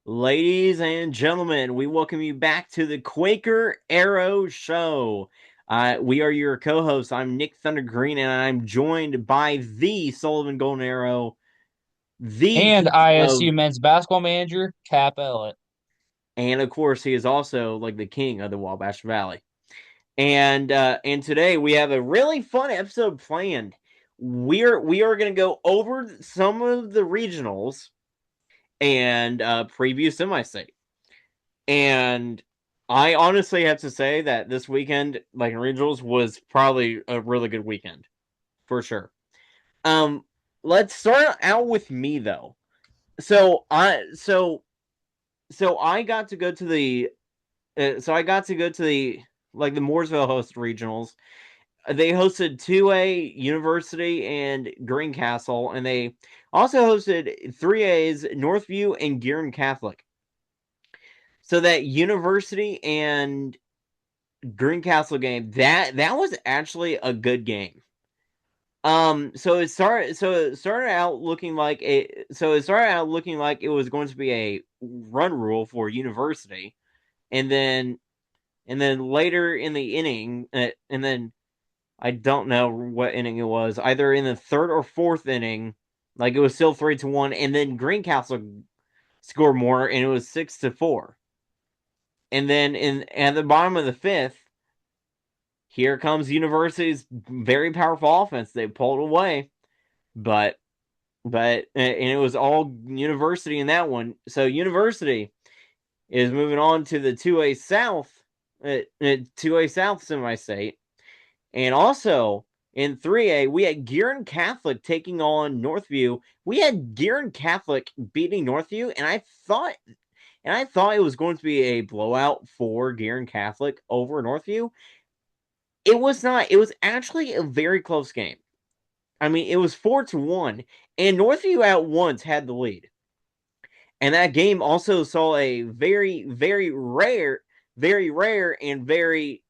Ladies and gentlemen, we welcome you back to the Quaker Arrow Show. We are your co-hosts. I'm Nick Thunder Green, and I'm joined by the Sullivan Golden Arrow, the And king ISU of, men's basketball manager, Cap Elliott. and of course, he is also like the king of the Wabash Valley. And today we have a really fun episode planned. We are going to go over some of the regionals and preview semi-state. And I honestly have to say that this weekend, like in regionals, was probably a really good weekend for sure. Um, let's start out with me though. So I so so I got to go to the like the Mooresville host regionals. They hosted 2A University and Greencastle, and they also hosted 3A's Northview and Gearin Catholic. So that University and Greencastle game, that was actually a good game. So it started out looking like it was going to be a run rule for University, and then later in the inning, and then I don't know what inning it was, either in the third or fourth inning, like it was still 3-1, and then Greencastle scored more, and it was 6-4, and then in at the bottom of the fifth, here comes University's very powerful offense. They pulled away, but and it was all University in that one. So University is moving on to the 2A South semi-state, and also in 3A we had Gearin Catholic taking on Northview. We had Gearin Catholic beating Northview, and I thought it was going to be a blowout for Gearin Catholic over Northview. It was not. It was actually a very close game. I mean, it was 4-1, and Northview at once had the lead. And that game also saw a very rare, and very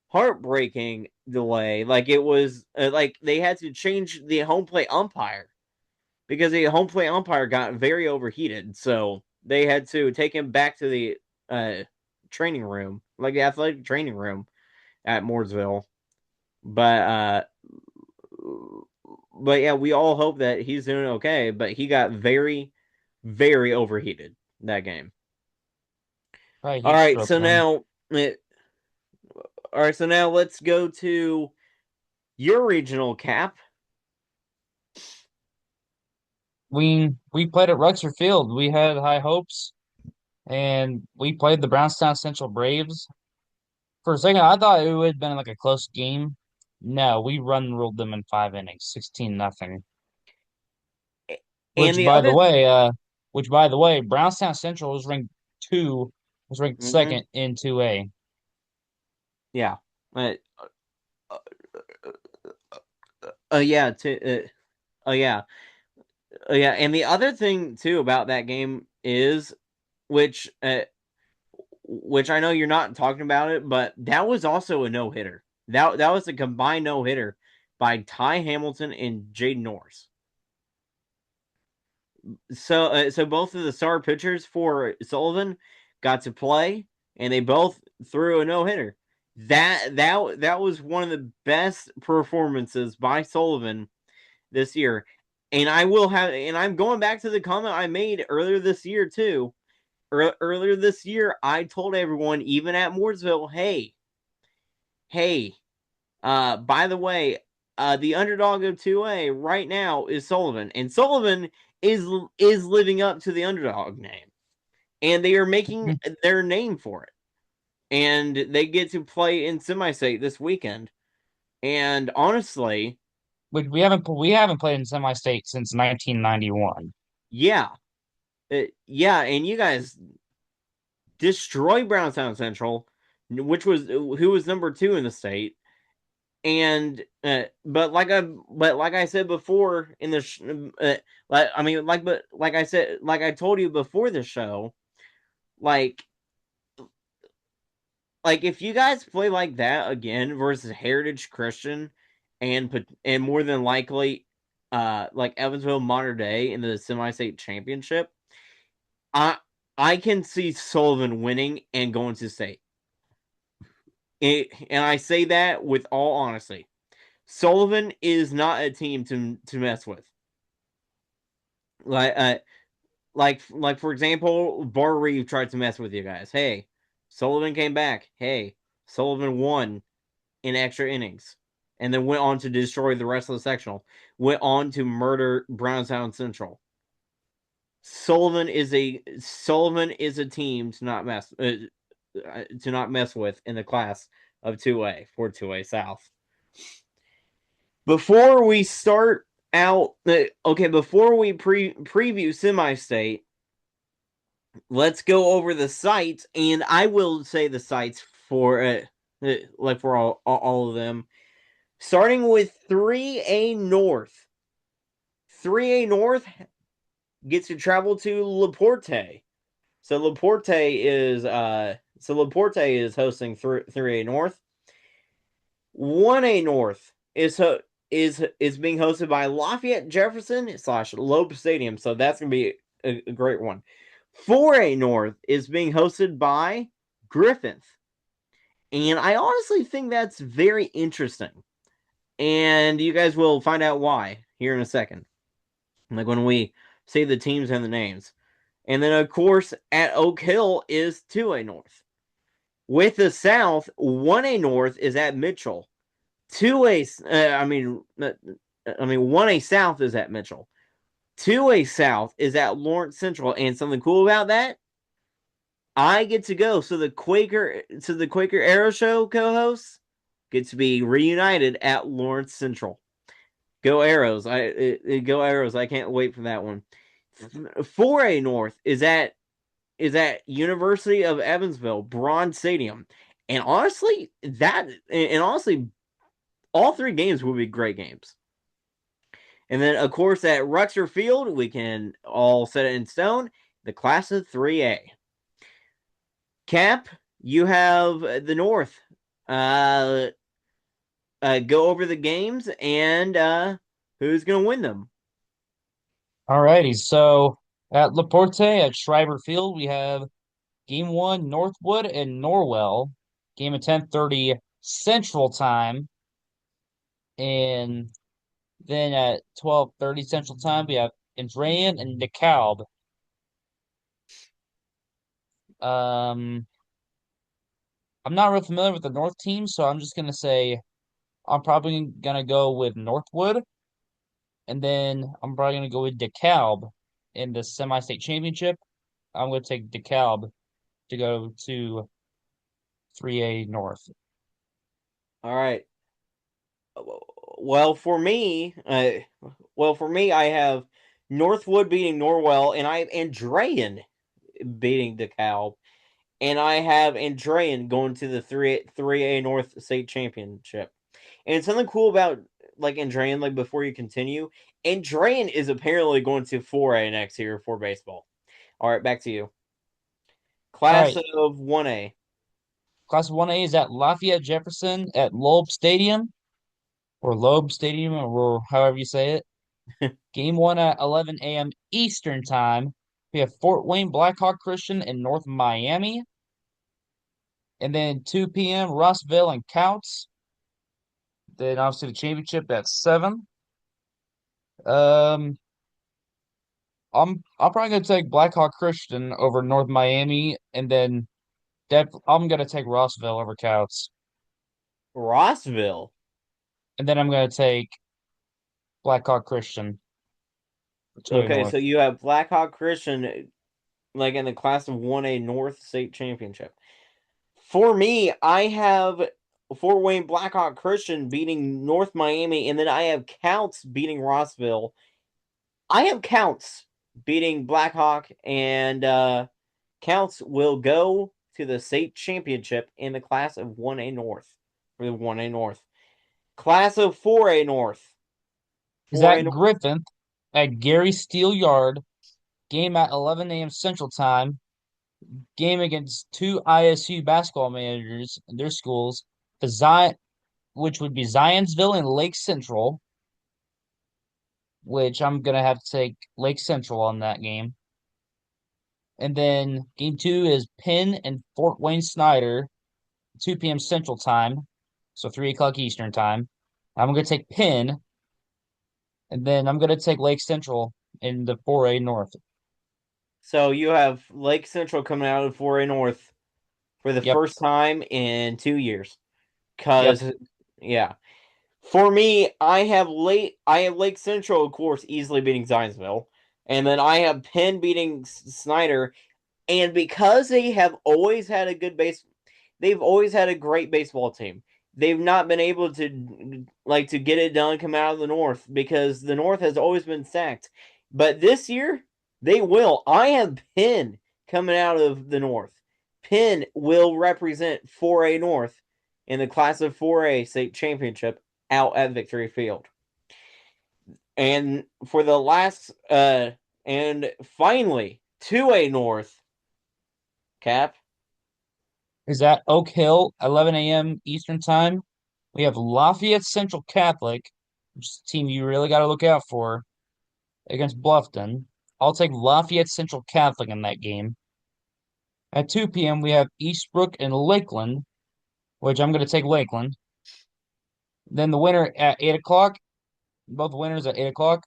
heartbreaking delay. Like it was like they had to change the home plate umpire because the home plate umpire got very overheated. So they had to take him back to the uh, training room, like the athletic training room at Mooresville. But but yeah, we all hope that he's doing okay. But he got very overheated that game. Probably All heat right, stroke so then. now, all right, so now let's go to your regional cap. We played at Rexer Field. We had high hopes, and we played the Brownstown Central Braves. For a second, I thought it would have been like a close game. No, we run ruled them in 5 innings, 16-0. And Which the by the other, way, uh, which by the way, Brownstown Central was ranked mm-hmm, second in 2A. yeah, uh, uh, yeah, oh yeah, yeah, and the other thing too about that game is, which, which I know you're not talking about it, but that was also a no hitter. That was a combined no hitter by Ty Hamilton and Jaden Norris. So both of the star pitchers for Sullivan got to play, and they both threw a no hitter. That was one of the best performances by Sullivan this year. And I'm going back to the comment I made earlier this year too. Earlier this year, I told everyone, even at Mooresville, hey, by the way, the underdog of 2A right now is Sullivan, and Sullivan is living up to the underdog name, and they are making their name for it, and they get to play in semi-state this weekend. And honestly, Which we haven't played in semi-state since 1991. yeah, yeah, and you guys destroy Brownstown Central, which was who was number 2 in the state. And but like I said before in the like I mean like but like I said, like I told you before the show, like if you guys play like that again versus Heritage Christian, and more than likely like Evansville Modern Day in the semi-state championship, I I can see Sullivan winning and going to state. And I say that with all honesty. Sullivan is not a team to mess with. Like like for example, Bar Reeve tried to mess with you guys. Hey, Sullivan came back. Hey, Sullivan won in extra innings, and then went on to destroy the rest of the sectional. Went on to murder Brownstown Central. Sullivan is a team to not mess with in the class of 2A for 2A South. Before we start out, okay, before we preview semi-state, let's go over the sites, and I will say the sites for like for all of them, starting with 3A North. 3A North gets to travel to Laporte. Laporte is hosting 3A North. 1A North is being hosted by Lafayette Jefferson / Loeb Stadium, so that's gonna be a great one. 4A North is being hosted by Griffith, and I honestly think that's very interesting. And you guys will find out why here in a second, like when we say the teams and the names. And then, of course, at Oak Hill is 2A North. With the South, 1A North is at Mitchell. 2A, I mean, 1A South is at Mitchell. 2A South is at Lawrence Central. And something cool about that, I get to go. So the Quaker Arrow Show co-hosts get to be reunited at Lawrence Central. Go Arrows! Go Arrows! I can't wait for that one. 4A North is at University of Evansville Braun Stadium, and honestly, all three games will be great games. And then, of course, at Ruxer Field, we can all set it in stone. The class of 3A. Cap, you have the North. Uh, go over the games and who's going to win them. Alrighty, so at Laporte at Schreiber Field, we have game one, Northwood and Norwell, game at 10:30 Central Time, and then at 12:30 Central Time, we have Andrean and DeKalb. Um, I'm not real familiar with the North team, so I'm just gonna say I'm probably gonna go with Northwood, and then I'm probably gonna go with DeKalb in the semi-state championship. I'm gonna take DeKalb to go to 3A North. All right. Well, for me, I have Northwood beating Norwell, and I have Andrean beating DeKalb, and I have Andrean going to the three A North State Championship. And something cool about like Andrean, like before you continue, Andrean is apparently going to 4A next year for baseball. All right, back to you. All Class right, of 1A. Class 1A is at Lafayette Jefferson at Loeb Stadium, or however you say it. Game one at 11 a.m. Eastern Time. We have Fort Wayne Blackhawk Christian in North Miami. And then 2 p.m. Rossville and Counts. Then obviously the championship at 7. Um, I'm probably gonna take Blackhawk Christian over North Miami, and then I'm gonna take Rossville over Counts, Rossville. and then I'm gonna take Blackhawk Christian for 2A Okay, so North. you have Blackhawk Christian like in the class of 1A North State Championship. For me, I have Fort Wayne Blackhawk Christian beating North Miami, and then I have Counts beating Rossville. I have Counts beating Blackhawk, and Counts will go to the state championship in the class of 1A North for the 1A North. Class of 4A North. Is 4A at North. Griffith at Gary Steele Yard. Game at 11 a.m. Central Time. Game against two ISU basketball managers in their schools, the Zion, which would be Zionsville and Lake Central, which I'm gonna have to take Lake Central on that game. And then game two is Penn and Fort Wayne Snyder, 2 p.m. Central Time, so 3 o'clock Eastern Time. I'm going to take Penn, and then I'm going to take Lake Central in the 4A North. So you have Lake Central coming out of 4A North for the Yep, first time in 2 years. yep. Cause yeah. For me, I have Lake Central, of course, easily beating Zionsville. And then I have Penn beating Snyder. And because they have always had a good base, they've always had a great baseball team. They've not been able to get it done come out of the North because the North has always been stacked. But this year they will. I have Penn coming out of the North. Penn will represent 4A North in the class of 4A state championship out at Victory Field. And for the last and finally 2A North Cap. Is that Oak Hill, 11 a.m. Eastern Time? We have Lafayette Central Catholic, which is a team you really got to look out for, against Bluffton. I'll take Lafayette Central Catholic in that game. At 2 p.m., we have Eastbrook and Lakeland, which I'm going to take Lakeland. Then the winner at 8 o'clock, both winners at 8 o'clock.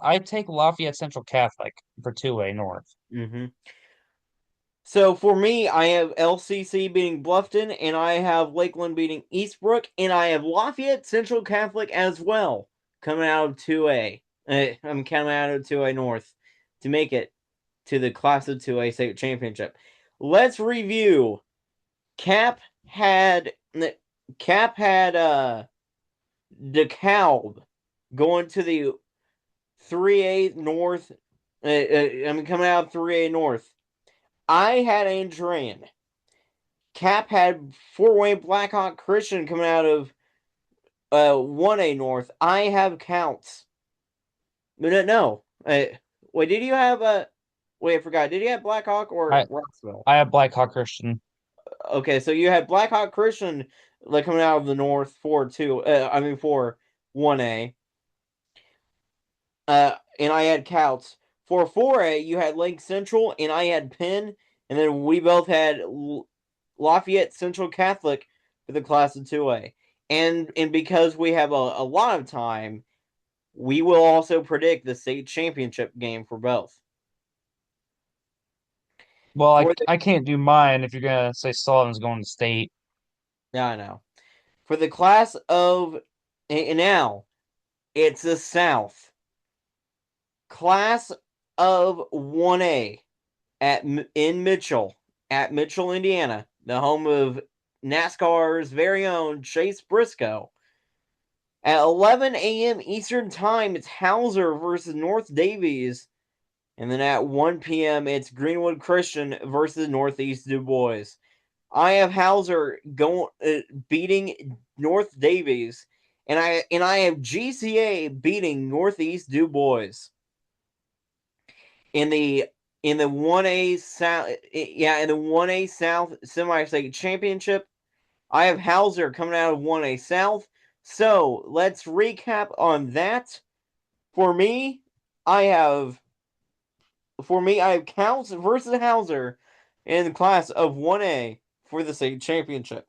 I take Lafayette Central Catholic for 2A North. Mm-hmm. So for me, I have LCC beating Bluffton, and I have Lakeland beating Eastbrook, and I have Lafayette Central Catholic as well coming out of 2A. I'm coming out of 2A North to make it to the Class of 2A state championship. Let's review. Cap had Cap had DeKalb going to the 3A North. I'm coming out of 3A North. I had Andrean. Cap had Fort Wayne Blackhawk Christian coming out of 1A North. I have Counts. No. Wait, did you have wait, I forgot. Did you have Blackhawk or I Roxville? I have Blackhawk Christian. Okay, so you had Blackhawk Christian like coming out of the North for 2. For 1A. And I had Counts. For 4A, you had Lake Central and I had Penn, and then we both had Lafayette Central Catholic for the class of 2A. And because we have a lot of time, we will also predict the state championship game for both. Well, I For the I can't do mine if you're gonna say Sullivan's going to state. Yeah, I know. For the class of and now it's the South. Class of 1A in Mitchell at Mitchell, Indiana, the home of NASCAR's very own Chase Briscoe. At 11 a.m. Eastern Time, it's Hauser versus North Davies. And then at 1 p.m., it's Greenwood Christian versus Northeast Du Bois. I have Hauser beating North Davies, and I have GCA beating Northeast Du Bois in the in the 1A South. Yeah, in the 1A South semi-state championship. I have Hauser coming out of 1A South. So let's recap on that. For me, I have I have Counts versus Hauser in the class of 1A for the state championship.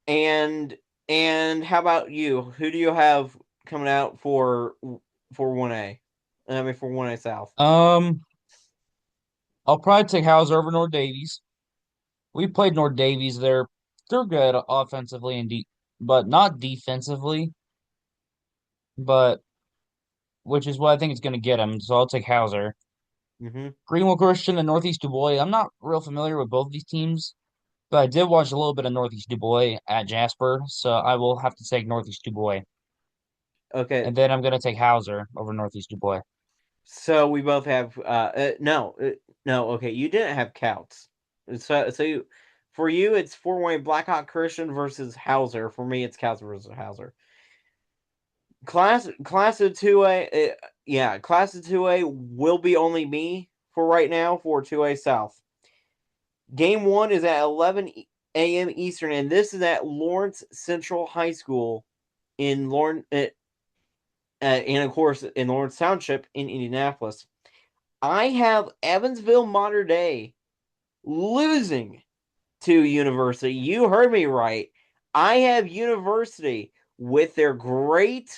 And how about you? Who do you have coming out for 1A? I mean for 1A South. Um, I'll probably take Hauser over North Davies. We played North Davies. They're good offensively and but not defensively. But which is what I think is going to get him. So I'll take Hauser. Mm-hmm. Greenville Christian and Northeast Du Bois. I'm not real familiar with both these teams, but I did watch a little bit of Northeast Du Bois at Jasper, so I will have to take Northeast Du Bois. Okay, And then I'm going to take Hauser over Northeast Du Bois. so we both have no, okay, you didn't have Counts. For you it's Fort Wayne Blackhawk Christian versus Hauser. For me it's Counts versus Hauser. Class of 2A, yeah, class of 2A will be only me for right now for 2A South. Game 1 is at 11 a.m. Eastern, and this is at Lawrence Central High School in Lawrence, and of course in Lawrence Township in Indianapolis. I have Evansville Modern Day losing to University. You heard me right. I have University with their great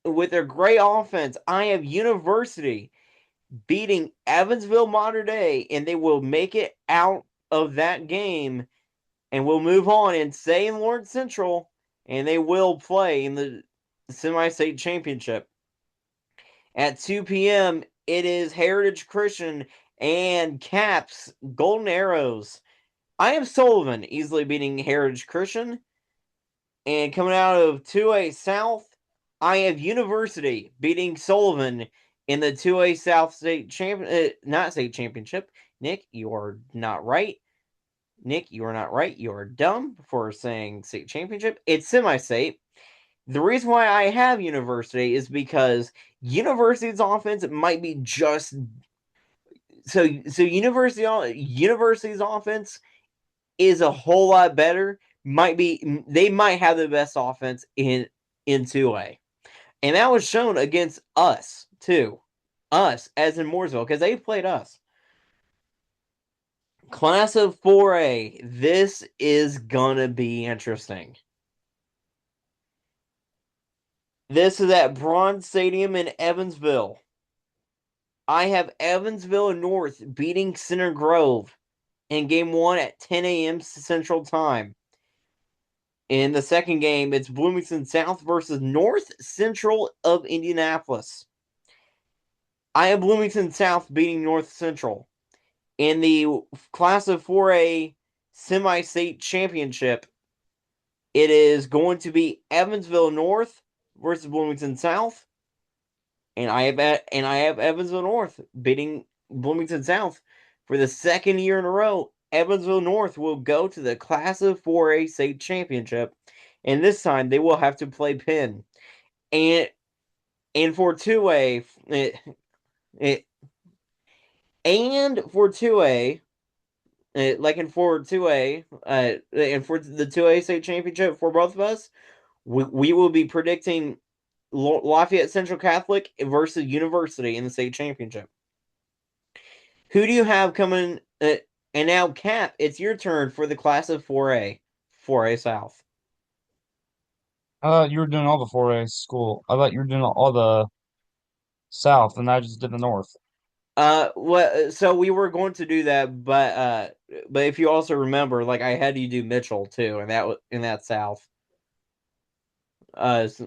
offense. I have University beating Evansville Modern Day, and they will make it out of that game and will move on and stay in Lawrence Central, and they will play in the semi-state championship at 2 p.m. It is Heritage Christian and Caps Golden Arrows. I am Sullivan easily beating Heritage Christian. And coming out of 2A South, I have University beating Sullivan in the 2A South state not state championship. Nick, you are not right. Nick, you are not right. You are dumb for saying state championship. It's semi-state. The reason why I have University is because University's offense might be just so University's offense is a whole lot better. They might have the best offense in 2A. And that was shown against us too. Us as in Mooresville, because they played us. Class of 4A. This is gonna be interesting. This is at Bronze Stadium in Evansville. I have Evansville North beating Center Grove in game one at 10 a.m. Central Time. In the second game, it's Bloomington South versus North Central of Indianapolis. I have Bloomington South beating North Central. In the Class of 4A semi-state championship, it is going to be Evansville North versus Bloomington South, and I have Evansville North beating Bloomington South for the second year in a row. Evansville North will go to the Class of 4A state championship, and this time they will have to play Penn. And and for 2A, it, and for 2A, like in for 2A, and for the 2A state championship for both of us, we will be predicting Lafayette Central Catholic versus University in the state championship. Who do you have coming? And now, Cap, it's your turn for the class of 4A, 4A South. You were doing all the 4A school. I thought you were doing all the South, and I just did the North. What? So we were going to do that, but if you also remember, like I had you do Mitchell too, and that was in that South. Plus,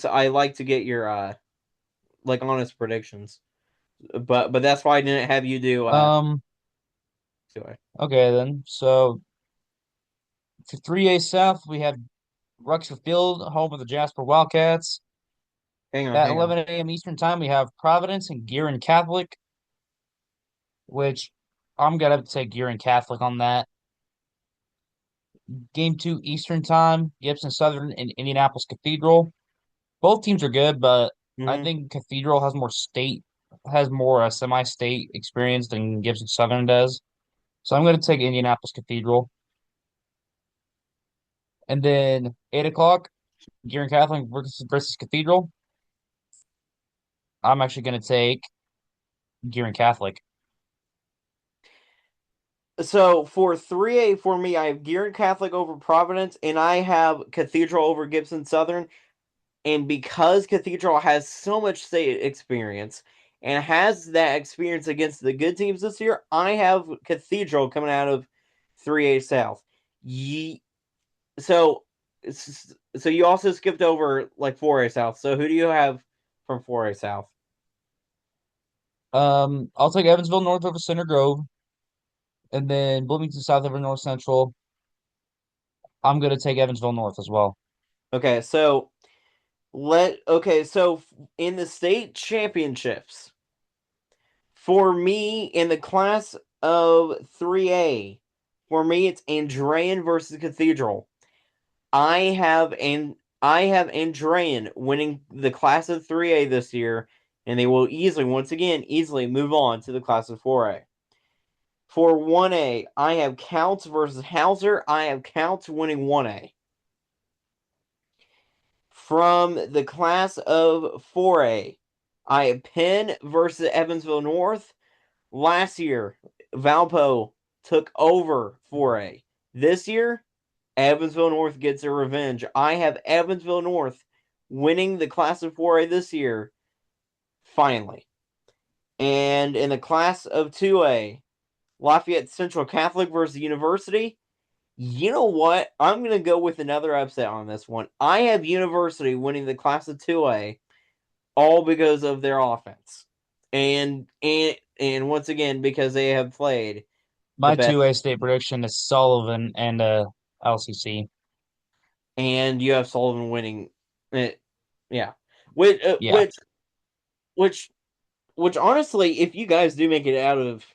I like to get your like honest predictions, but that's why I didn't have you do Um, 2A. okay then. So for 3A South, we have Ruxer Field, home of the Jasper Wildcats. At Hang on. 11 a.m. Eastern Time, we have Providence and Gearin Catholic, which I'm gonna have to take Gearin Catholic on that. Game 2 Eastern Time, Gibson Southern and Indianapolis Cathedral. Both teams are good, but I Mm-hmm. think Cathedral has more semi-state experience than Gibson Southern does. So I'm going to take Indianapolis Cathedral. And then 8 o'clock, Gearin Catholic versus Cathedral. I'm actually going to take Gearin Catholic. So for 3A for me, I have Gearin Catholic over Providence, and I have Cathedral over Gibson Southern. And because Cathedral has so much state experience and has that experience against the good teams this year, I have Cathedral coming out of 3A South. Ye- so so you also skipped over like 4A South. So who do you have from 4A South? I'll take Evansville North over Center Grove, and then Bloomington South over North Central. I'm going to take Evansville North as well. Okay, so so in the state championships, for me, in the class of 3A, for me it's Andrean versus Cathedral. I have Andrean winning the class of 3A this year, and they will once again, easily move on to the class of 4A. For 1A, I have Counts versus Hauser. I have Counts winning 1A. From the class of 4A, I have Penn versus Evansville North. Last year, Valpo took over 4A. This year, Evansville North gets a revenge. I have Evansville North winning the class of 4A this year, finally. And in the class of 2A, Lafayette Central Catholic versus University. You know what? I'm going to go with another upset on this one. I have University winning the class of 2A all because of their offense. And once again because they have played the My best, 2A state prediction is Sullivan and LCC. and you have Sullivan winning it. Yeah. Which uh, Yeah. which which which honestly, if you guys do make it out of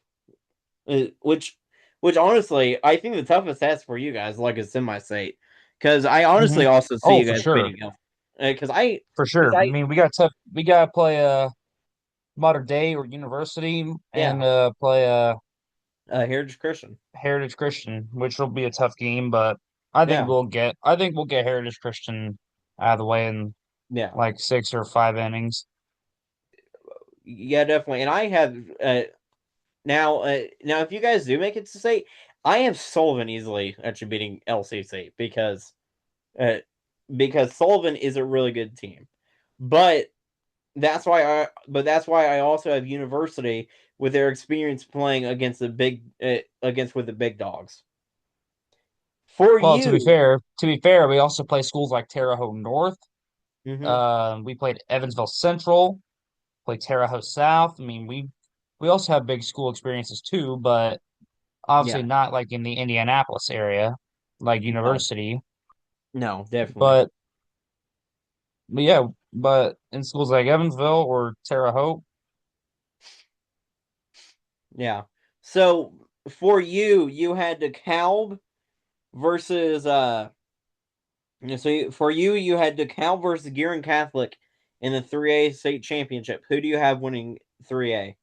uh, which which honestly, I think the toughest test for you guys like a semi-state, because I hmm honestly also see Oh, you for guys sure. beating Elf. Because I For because sure. I I mean, we got to play Modern Day or University and yeah, play Heritage Christian. Heritage Christian, which will be a tough game, but Yeah, I think we'll get Heritage Christian out of the way in yeah, like 6 or 5 innings. yeah, definitely. And I have now if you guys do make it to state, I have Sullivan easily actually beating LCC uh, because Sullivan is a really good team, but that's why I also have University with their experience playing against against with the big dogs. For Well, you, to be fair, we also play schools like Terre Haute North. hmm We played Evansville Central, played Terre Haute South. I mean, we also have big school experiences too, but obviously yeah, not like in the Indianapolis area, like no, University. no, definitely, But but yeah, but in schools like Evansville or Terre Haute, yeah. So for you, you had DeKalb versus for you, you had DeKalb versus Gearin Catholic in the 3A state championship. Who do you have winning 3A?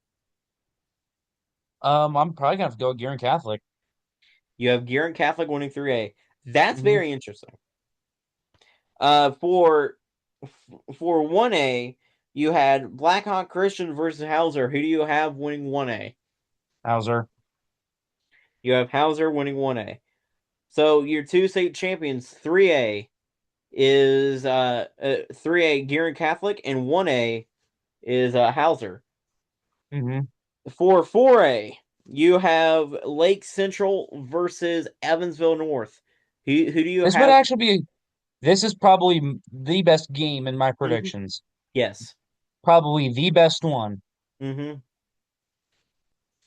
I'm probably gonna have to go with Gearin Catholic. You have Gearin Catholic winning 3A. That's hmm very interesting. Uh, for for 1A, you had Blackhawk Christian versus Hauser. Who do you have winning 1A? Hauser. You have Hauser winning 1A. So your two state champions, 3A is 3A Gearin Catholic, and 1A is Hauser. hmm For 4A, you have Lake Central versus Evansville North. Who do you This would have? actually be this is probably the best game in my Mhm. predictions. Yes. Probably the best one. hmm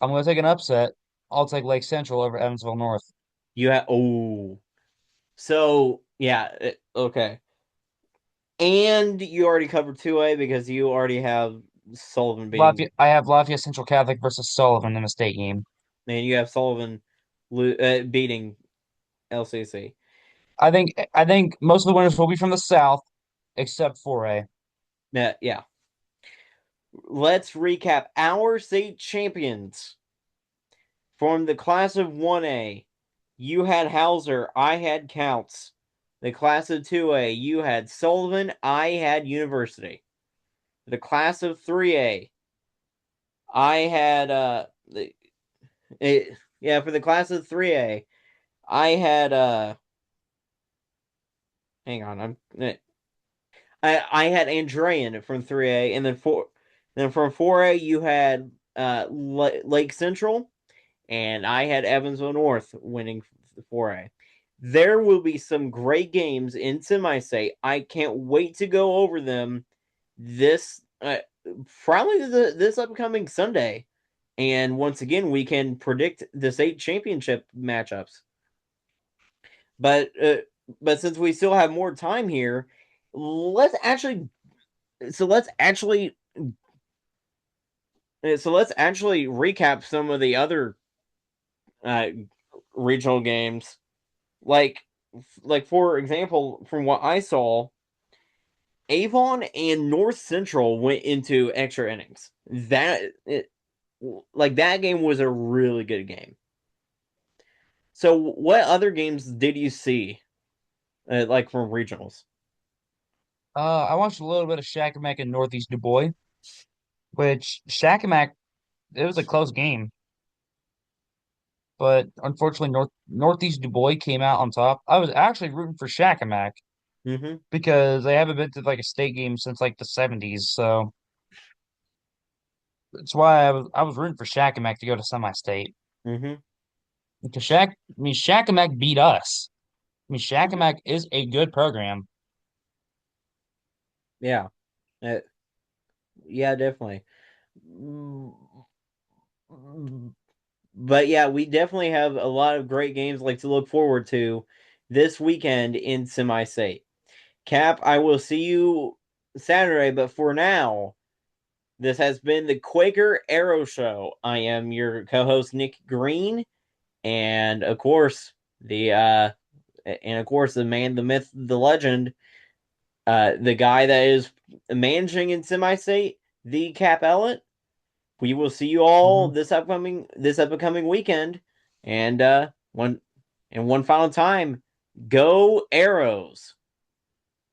I'm gonna take an upset. I'll take Lake Central over Evansville North. You have so yeah, okay. And you already covered 2A because you already have Sullivan beating, I have Lafayette Central Catholic versus Sullivan in a state game. and you have Sullivan beating LCC. I think most of the winners will be from the South, except for a. Yeah, yeah. Let's recap our state champions from the class of 1A. You had Hauser, I had Counts. The class of 2A, you had Sullivan, I had University. The class of 3A, I had yeah, for the class of 3A, I had hang on, I had Andrean from 3A, and then from 4A you had Lake Central, and I had Evansville North winning 4A. There will be some great games in semi-state. I can't wait to go over them this probably this upcoming Sunday. And once again, we can predict the state championship matchups. But uh, but since we still have more time here, let's actually so let's actually let's actually recap some of the other uh, regional games. Like for example, from what I saw, Avon and North Central went into extra innings. That game was a really good game. So what other games did you see like from regionals? I watched a little bit of Shackamack and Northeast Du Bois. which Shaq and Mac, it was a close game, but unfortunately Northeast DuBois came out on top. I was actually rooting for Shaq and Mac Mm-hmm. because they haven't been to like a state game since like the 70s, so that's why I was rooting for Shaq and Mac to go to semi-state. Mm-hmm. Because Shaq and Mac beat us. I mean, Shaq and Mac is a good program. Yeah. Uh, yeah, definitely. Mm, But yeah, we definitely have a lot of great games like to look forward to this weekend in semi-state. Cap, I will see you Saturday, but for now, this has been the Quaker Arrow Show. I am your co-host Nick Green, and of course the man, the myth, the legend, the guy that is managing in semi-state, the Cap Ellett. We will see you all Mhm. this upcoming weekend, and one final time, go Arrows!